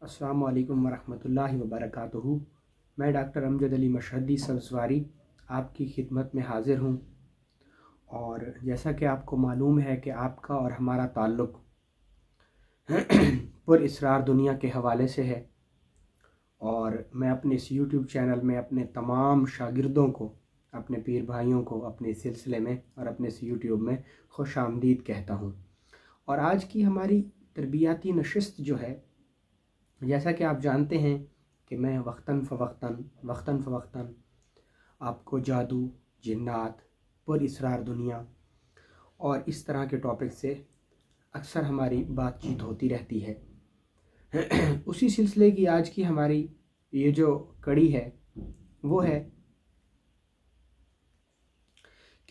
अस्सलामु अलैकुम वरहमतुल्लाहि वबरकातुहू। मैं डॉक्टर अमजद अली मशहदी सब्ज़वारी आपकी खिदमत में हाज़िर हूँ। और जैसा कि आपको मालूम है कि आपका और हमारा ताल्लुक़ पुरअसरार दुनिया के हवाले से है, और मैं अपने इस यूट्यूब चैनल में अपने तमाम शागिर्दों को, अपने पीर भाइयों को अपने इस सिलसिले में और अपने इस यूट्यूब में खुश आमदीद कहता हूँ। और आज की हमारी तरबियाती नशिस्त जो है, जैसा कि आप जानते हैं कि मैं वक्तन फ़वक्तन आपको जादू, जिन्नात, पुरअसरार दुनिया और इस तरह के टॉपिक से अक्सर हमारी बातचीत होती रहती है। उसी सिलसिले की आज की हमारी ये जो कड़ी है वो है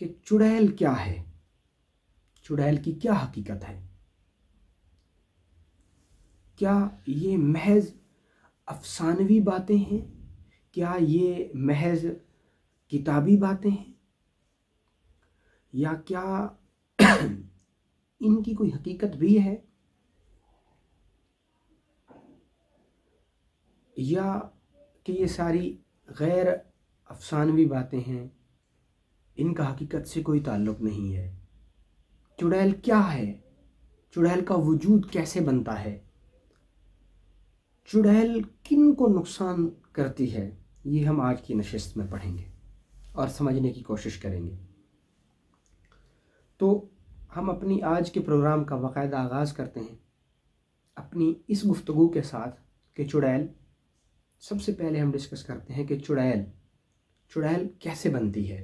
कि चुड़ैल क्या है, चुड़ैल की क्या हकीकत है। क्या ये महज अफसानवी बातें हैं? क्या ये महज किताबी बातें हैं? या क्या इनकी कोई हकीकत भी है? या कि ये सारी गैर अफसानवी बातें हैं, इनका हकीकत से कोई ताल्लुक़ नहीं है? चुड़ैल क्या है? चुड़ैल का वजूद कैसे बनता है? चुड़ैल किन को नुकसान करती है? ये हम आज की नशिस्त में पढ़ेंगे और समझने की कोशिश करेंगे। तो हम अपनी आज के प्रोग्राम का बाकायदा आगाज़ करते हैं अपनी इस गुफ्तगू के साथ कि चुड़ैल, सबसे पहले हम डिस्कस करते हैं कि चुड़ैल कैसे बनती है,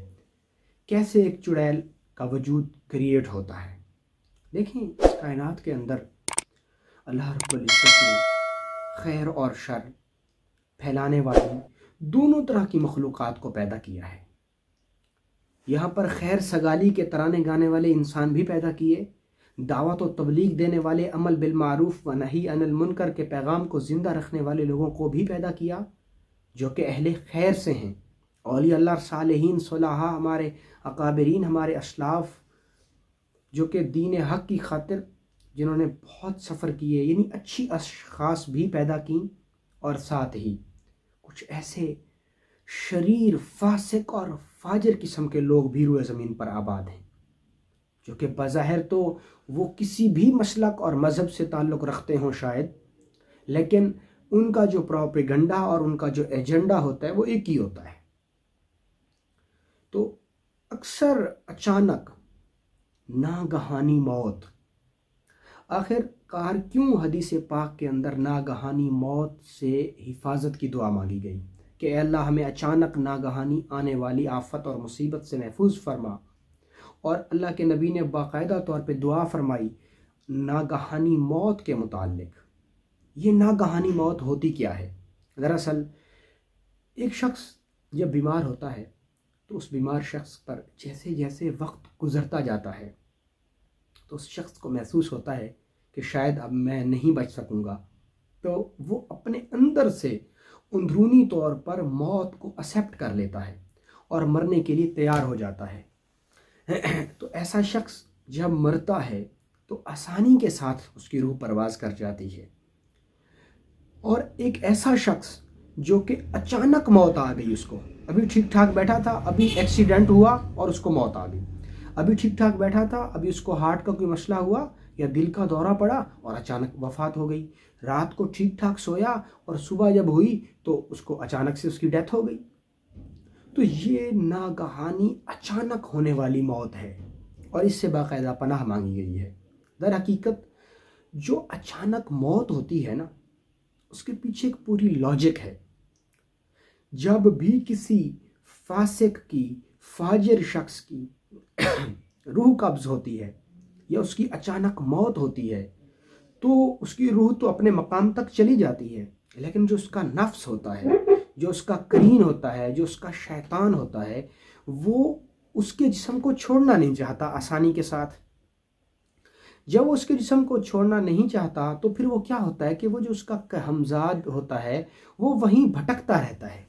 कैसे एक चुड़ैल का वजूद क्रिएट होता है। देखें, इस कायनात के अंदर अल्लाह रब्बुल इज़्ज़त ने खैर और शर फैलाने वाली दोनों तरह की मखलूक़ात को पैदा किया है। यहाँ पर खैर सगाली के तराने गाने वाले इंसान भी पैदा किए, दावत और तबलीग देने वाले, अमल बिल मारूफ व नही अनिल मुनकर के पैगाम को ज़िंदा रखने वाले लोगों को भी पैदा किया, जो कि अहले खैर से हैं। औलिया अल्लाह, सालेहीन, सुलहा, हमारे अकाबरीन, हमारे असलाफ, जो कि दीन हक़ की खातिर जिन्होंने बहुत सफ़र किए, यानी अच्छी अशख़ास भी पैदा की। और साथ ही कुछ ऐसे शरीर, फासिक और फाजिर किस्म के लोग भी रूए ज़मीन पर आबाद हैं, जो कि बज़ाहिर तो वो किसी भी मसलक और मज़हब से ताल्लुक़ रखते हों शायद, लेकिन उनका जो प्रोपेगेंडा और उनका जो एजेंडा होता है वो एक ही होता है। तो अक्सर अचानक नागहानी मौत, आखिरकार क्यों हदीस पाक के अंदर नागहानी मौत से हिफाजत की दुआ मांगी गई कि अल्लाह हमें अचानक नागहानी आने वाली आफत और मुसीबत से महफूज फरमा। और अल्लाह के नबी ने बाकायदा तौर पे दुआ फरमाई नागहानी मौत के मुताल्लिक। ये नागहानी मौत होती क्या है? दरअसल एक शख्स जब बीमार होता है तो उस बीमार शख्स पर जैसे जैसे वक्त गुज़रता जाता है तो उस शख्स को महसूस होता है कि शायद अब मैं नहीं बच सकूँगा। तो वो अपने अंदर से अंदरूनी तौर पर मौत को एक्सेप्ट कर लेता है और मरने के लिए तैयार हो जाता है। तो ऐसा शख्स जब मरता है तो आसानी के साथ उसकी रूह परवाज़ कर जाती है। और एक ऐसा शख्स जो कि अचानक मौत आ गई, उसको अभी ठीक ठाक बैठा था, अभी एक्सीडेंट हुआ और उसको मौत आ गई। अभी ठीक ठाक बैठा था, अभी उसको हार्ट का कोई मसला हुआ या दिल का दौरा पड़ा और अचानक वफ़ात हो गई। रात को ठीक ठाक सोया और सुबह जब हुई तो उसको अचानक से उसकी डेथ हो गई। तो ये नागहानी अचानक होने वाली मौत है और इससे बाकायदा पनाह मांगी गई है। दर हकीकत जो अचानक मौत होती है ना, उसके पीछे एक पूरी लॉजिक है। जब भी किसी फासिक की, फाजिर शख्स की रूह कब्ज़ होती है या उसकी अचानक मौत होती है तो उसकी रूह तो अपने मकाम तक चली जाती है, लेकिन जो उसका नफ्स होता है, जो उसका करीन होता है, जो उसका शैतान होता है, वो उसके जिस्म को छोड़ना नहीं चाहता आसानी के साथ। जब वो उसके जिस्म को छोड़ना नहीं चाहता तो फिर वो क्या होता है कि वो जो उसका हमजाद होता है वो वहीं भटकता रहता है।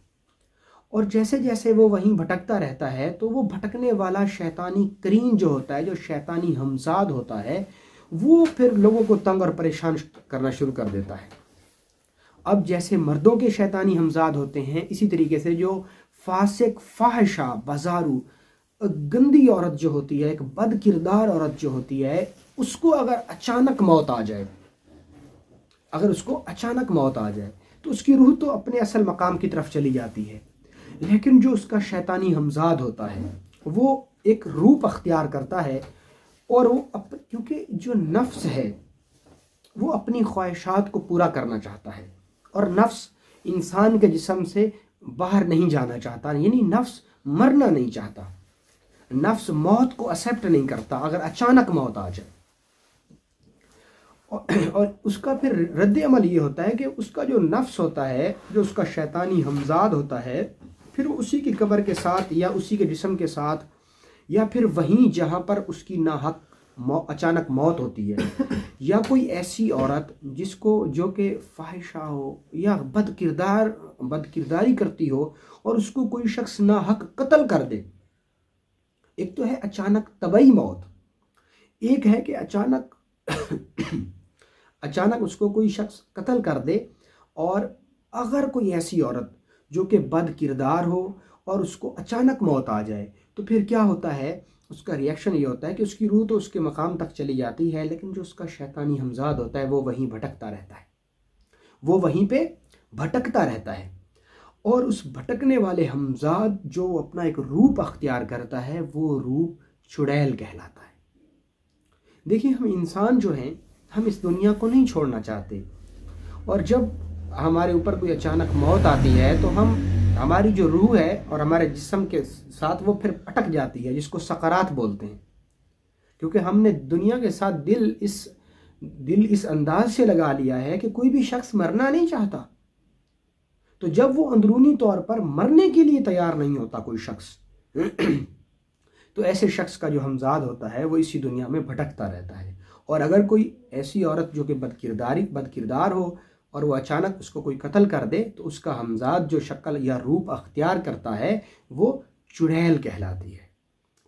और जैसे जैसे वो वहीं भटकता रहता है तो वो भटकने वाला शैतानी करीन जो होता है, जो शैतानी हमजाद होता है, वो फिर लोगों को तंग और परेशान करना शुरू कर देता है। अब जैसे मर्दों के शैतानी हमजाद होते हैं, इसी तरीके से जो फासिक, फाहिशा, बाजारू, गंदी औरत जो होती है, एक बद किरदार औरत जो होती है, उसको अगर अचानक मौत आ जाए, अगर उसको अचानक मौत आ जाए तो उसकी रूह तो अपने असल मकाम की तरफ चली जाती है। लेकिन जो उसका शैतानी हमजाद होता है वो एक रूप अख्तियार करता है, और वो क्योंकि जो नफ्स है वो अपनी ख्वाहिशात को पूरा करना चाहता है, और नफ्स इंसान के जिस्म से बाहर नहीं जाना चाहता, यानी नफ्स मरना नहीं चाहता, नफ्स मौत को एक्सेप्ट नहीं करता अगर अचानक मौत आ जाए। और उसका फिर रद्द अमल ये होता है कि उसका जो नफ्स होता है, जो उसका शैतानी हमजाद होता है, फिर उसी की कब्र के साथ या उसी के जिस्म के साथ या फिर वहीं जहाँ पर उसकी नाहक अचानक मौत होती है, या कोई ऐसी औरत जिसको जो कि फाहिशा हो या बदकिरदारी करती हो और उसको कोई शख्स नाहक कत्ल कर दे। एक तो है अचानक तबई मौत, एक है कि अचानक उसको कोई शख्स कत्ल कर दे। और अगर कोई ऐसी औरत जो कि बद किरदार हो और उसको अचानक मौत आ जाए तो फिर क्या होता है, उसका रिएक्शन ये होता है कि उसकी रूह तो उसके मकाम तक चली जाती है, लेकिन जो उसका शैतानी हमजाद होता है वो वहीं भटकता रहता है, वो वहीं पे भटकता रहता है। और उस भटकने वाले हमजाद जो अपना एक रूप अख्तियार करता है वो रूप चुड़ैल कहलाता है। देखिए, हम इंसान जो हैं, हम इस दुनिया को नहीं छोड़ना चाहते, और जब हमारे ऊपर कोई अचानक मौत आती है तो हमारी जो रूह है और हमारे जिस्म के साथ वो फिर अटक जाती है, जिसको सकरात बोलते हैं, क्योंकि हमने दुनिया के साथ दिल इस अंदाज से लगा लिया है कि कोई भी शख्स मरना नहीं चाहता। तो जब वो अंदरूनी तौर पर मरने के लिए तैयार नहीं होता कोई शख्स तो ऐसे शख्स का जो हमजाद होता है वो इसी दुनिया में भटकता रहता है। और अगर कोई ऐसी औरत जो कि बदकिरदार हो और वो अचानक उसको कोई कत्ल कर दे तो उसका हमजाद जो शक्ल या रूप अख्तियार करता है वो चुड़ैल कहलाती है।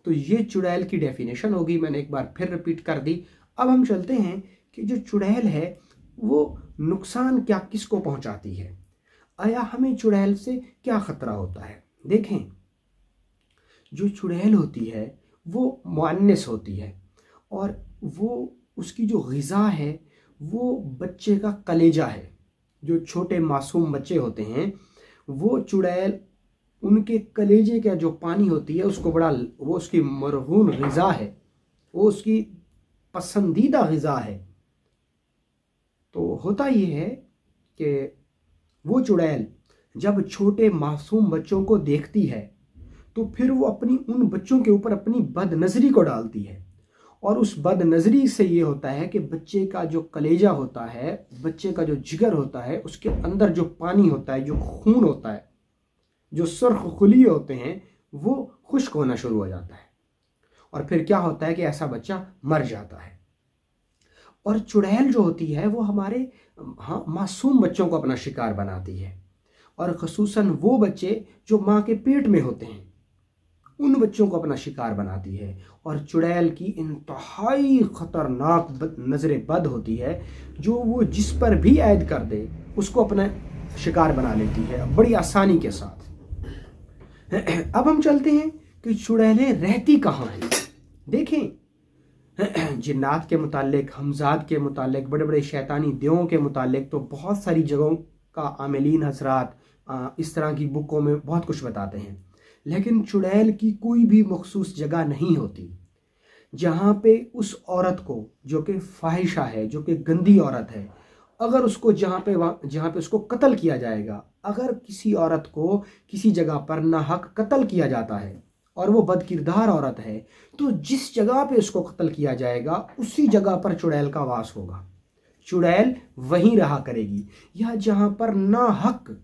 तो ये चुड़ैल की डेफिनेशन होगी, मैंने एक बार फिर रिपीट कर दी। अब हम चलते हैं कि जो चुड़ैल है वो नुकसान क्या किसको पहुंचाती है, आया हमें चुड़ैल से क्या ख़तरा होता है। देखें, जो चुड़ैल होती है वो मुअन्निस होती है, और वो उसकी जो ग़िज़ा है वो बच्चे का कलेजा है। जो छोटे मासूम बच्चे होते हैं वो चुड़ैल उनके कलेजे का जो पानी होती है उसको वो उसकी मरहून ग़िज़ा है, वो उसकी पसंदीदा ग़िज़ा है। तो होता ये है कि वो चुड़ैल जब छोटे मासूम बच्चों को देखती है तो फिर वो उन बच्चों के ऊपर अपनी बदनज़री को डालती है, और उस बदनज़री से ये होता है कि बच्चे का जो कलेजा होता है, बच्चे का जो जिगर होता है, उसके अंदर जो पानी होता है, जो खून होता है, जो सुर्ख खुली होते हैं, वो खुश्क होना शुरू हो जाता है, और फिर क्या होता है कि ऐसा बच्चा मर जाता है। और चुड़ैल जो होती है वो हमारे मासूम बच्चों को अपना शिकार बनाती है, और ख़ुसूसन वो बच्चे जो माँ के पेट में होते हैं उन बच्चों को अपना शिकार बनाती है। और चुड़ैल की इंतहाई ख़तरनाक नज़र बद होती है, जो वो जिस पर भी ऐद कर दे उसको अपना शिकार बना लेती है बड़ी आसानी के साथ। अब हम चलते हैं कि चुड़ैलें रहती कहाँ हैं। देखें, जिन्नात के मुतालिक, हमजाद के मुतालिक, बड़े बड़े शैतानी देवों के मुतालिक तो बहुत सारी जगहों का आमिलीन हजरात इस तरह की बुकों में बहुत कुछ बताते हैं, लेकिन चुड़ैल की कोई भी मखसूस जगह नहीं होती जहाँ पे उस औरत को जो कि फाहिशा है, जो कि गंदी औरत है, अगर उसको जहाँ पे उसको कत्ल किया जाएगा, अगर किसी औरत को किसी जगह पर नाहक कत्ल किया जाता है और वो बदकिरदार औरत है, तो जिस जगह पे उसको कत्ल किया जाएगा उसी जगह पर चुड़ैल का वास होगा, चुड़ैल वहीं रहा करेगी। या जहाँ पर नाहक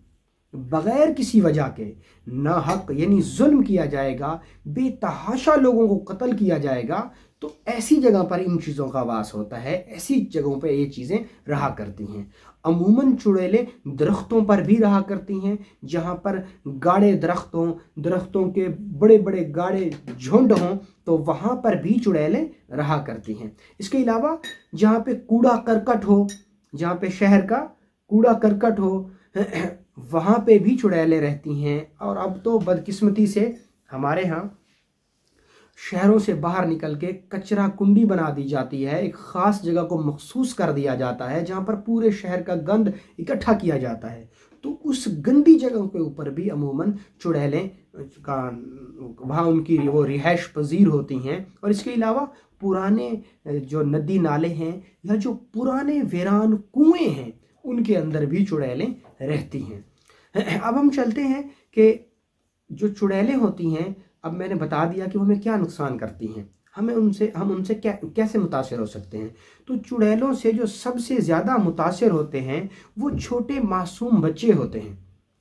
बगैर किसी वजह के नाहक यानी जुल्म किया जाएगा, बेतहाशा लोगों को कत्ल किया जाएगा, तो ऐसी जगह पर इन चीज़ों का वास होता है, ऐसी जगहों पर ये चीज़ें रहा करती हैं। अमूमन चुड़ैलें दरख्तों पर भी रहा करती हैं, जहाँ पर गाढ़े दरख्तों के बड़े बड़े गाढ़े झुंड हों तो वहाँ पर भी चुड़ैलें रहा करती हैं। इसके अलावा जहाँ पे कूड़ा करकट हो, जहाँ पे शहर का कूड़ा करकट हो वहाँ पे भी चुड़ैलें रहती हैं। और अब तो बदकिस्मती से हमारे यहाँ शहरों से बाहर निकल के कचरा कुंडी बना दी जाती है, एक ख़ास जगह को मखसूस कर दिया जाता है जहाँ पर पूरे शहर का गंद इकट्ठा किया जाता है। तो उस गंदी जगह के ऊपर भी अमूमन चुड़ैलें का वहाँ उनकी वो रिहाइश पजीर होती हैं। और इसके अलावा पुराने जो नदी नाले हैं या जो पुराने वीरान कुएं हैं उनके अंदर भी चुड़ैलें रहती हैं। अब हम चलते हैं कि जो चुड़ैलें होती हैं, अब मैंने बता दिया कि वो हमें क्या नुकसान करती हैं, हम उनसे कैसे मुतासिर हो सकते हैं। तो चुड़ैलों से जो सबसे ज़्यादा मुतासिर होते हैं वो छोटे मासूम बच्चे होते हैं,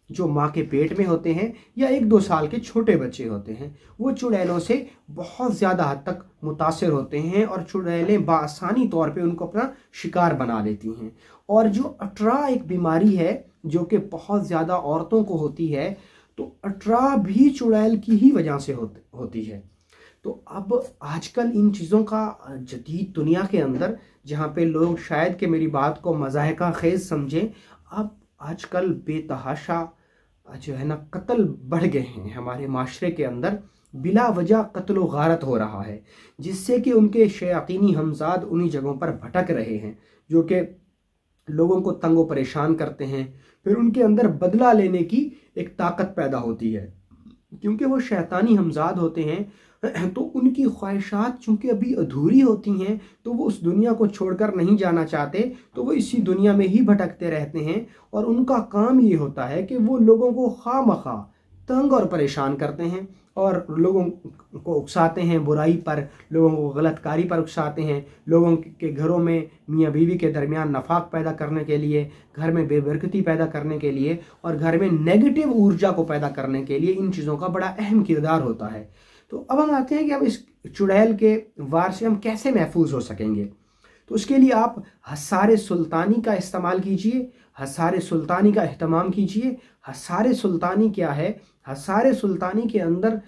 जो माँ के पेट में होते हैं या 1-2 साल के छोटे बच्चे होते हैं। वो चुड़ैलों से बहुत ज़्यादा हद तक मुतासिर होते हैं और चुड़ैलें बासानी तौर पे उनको अपना शिकार बना लेती हैं। और जो अटरा एक बीमारी है जो कि बहुत ज़्यादा औरतों को होती है, तो अटरा भी चुड़ैल की ही वजह से होती है। तो अब आजकल इन चीज़ों का जदीद दुनिया के अंदर, जहाँ पे लोग शायद कि मेरी बात को मज़ाहिका खेज समझें, अब आजकल बेतहाशा जो है ना कत्ल बढ़ गए हैं हमारे माशरे के अंदर। बिला वजह कत्ल व गारत हो रहा है, जिससे कि उनके शयातीनी हमजाद उन्हीं जगहों पर भटक रहे हैं जो कि लोगों को तंग व परेशान करते हैं। फिर उनके अंदर बदला लेने की एक ताकत पैदा होती है, क्योंकि वो शैतानी हमजाद होते हैं। तो उनकी ख्वाहिशात चूँकि अभी अधूरी होती हैं, तो वो उस दुनिया को छोड़कर नहीं जाना चाहते, तो वो इसी दुनिया में ही भटकते रहते हैं। और उनका काम ये होता है कि वो लोगों को खामखा तंग और परेशान करते हैं और लोगों को उकसाते हैं बुराई पर, लोगों को गलतकारी पर उकसाते हैं, लोगों के घरों में मियाँ बीवी के दरमियान नफाक पैदा करने के लिए, घर में बेबरकती पैदा करने के लिए और घर में नेगेटिव ऊर्जा को पैदा करने के लिए इन चीज़ों का बड़ा अहम किरदार होता है। तो अब हम आते हैं कि अब इस चुड़ैल के वार से हम कैसे महफूज हो सकेंगे। तो उसके लिए आप हसारे सुल्तानी का इस्तेमाल कीजिए, हसारे सुल्तानी का एहतमाम कीजिए। हसारे सुल्तानी क्या है? हसारे सुल्तानी के अंदर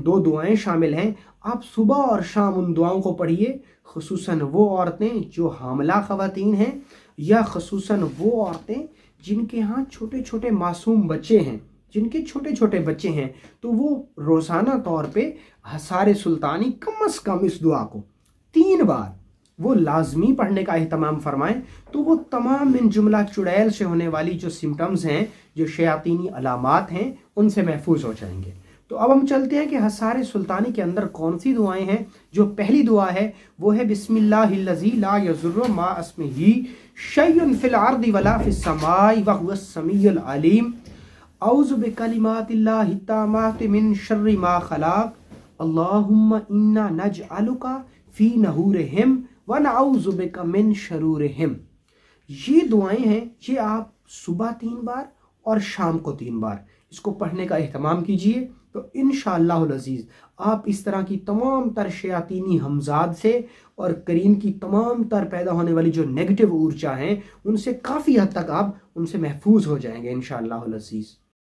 2 दुआएं शामिल हैं। आप सुबह और शाम उन दुआओं को पढ़िए, खुसूसन वो औरतें जो हामला ख़वातीन हैं या खुसूसन वो औरतें जिनके यहाँ छोटे छोटे मासूम बच्चे हैं, जिनके छोटे छोटे बच्चे हैं, तो वो रोज़ाना तौर पे हसारे सुल्तानी कम अज़ कम इस दुआ को 3 बार वो लाजमी पढ़ने का एहतमाम फरमाएं। तो वो तमाम इन जुमला चुड़ैल से होने वाली जो सिम्टम्स हैं, जो शयातीनी अलामात हैं, उनसे महफूज हो जाएंगे। तो अब हम चलते हैं कि हसारे सुल्तानी के अंदर कौन सी दुआएं हैं। जो पहली दुआ है वो है बिस्मिल्लाहिल्लज़ी ला यज़ुर्रु मा अस्मिही शय्युन फिल अर्दि वला फिस समाई व हुवस समीउल अलीम औज़ु बिकलिमातिल्लाहि ताम्माति मिन शर्रि मा खलक़ अल्लाहुम्मा इन्ना नजअलुका फी नहूरिहिम व नऊज़ु बिका मिन शरूरिहिम। ये दुआएं हैं, ये आप सुबह 3 बार और शाम को 3 बार इसको पढ़ने का एहतमाम कीजिए। तो इंशाअल्लाहुल अज़ीज़ आप इस तरह की तमाम तर शयातीनी हमजाद से और करीन की तमाम तर पैदा होने वाली जो नेगेटिव ऊर्जा हैं, उनसे काफ़ी हद तक आप उनसे महफूज हो जाएंगे इंशाअल्लाहुल अज़ीज़।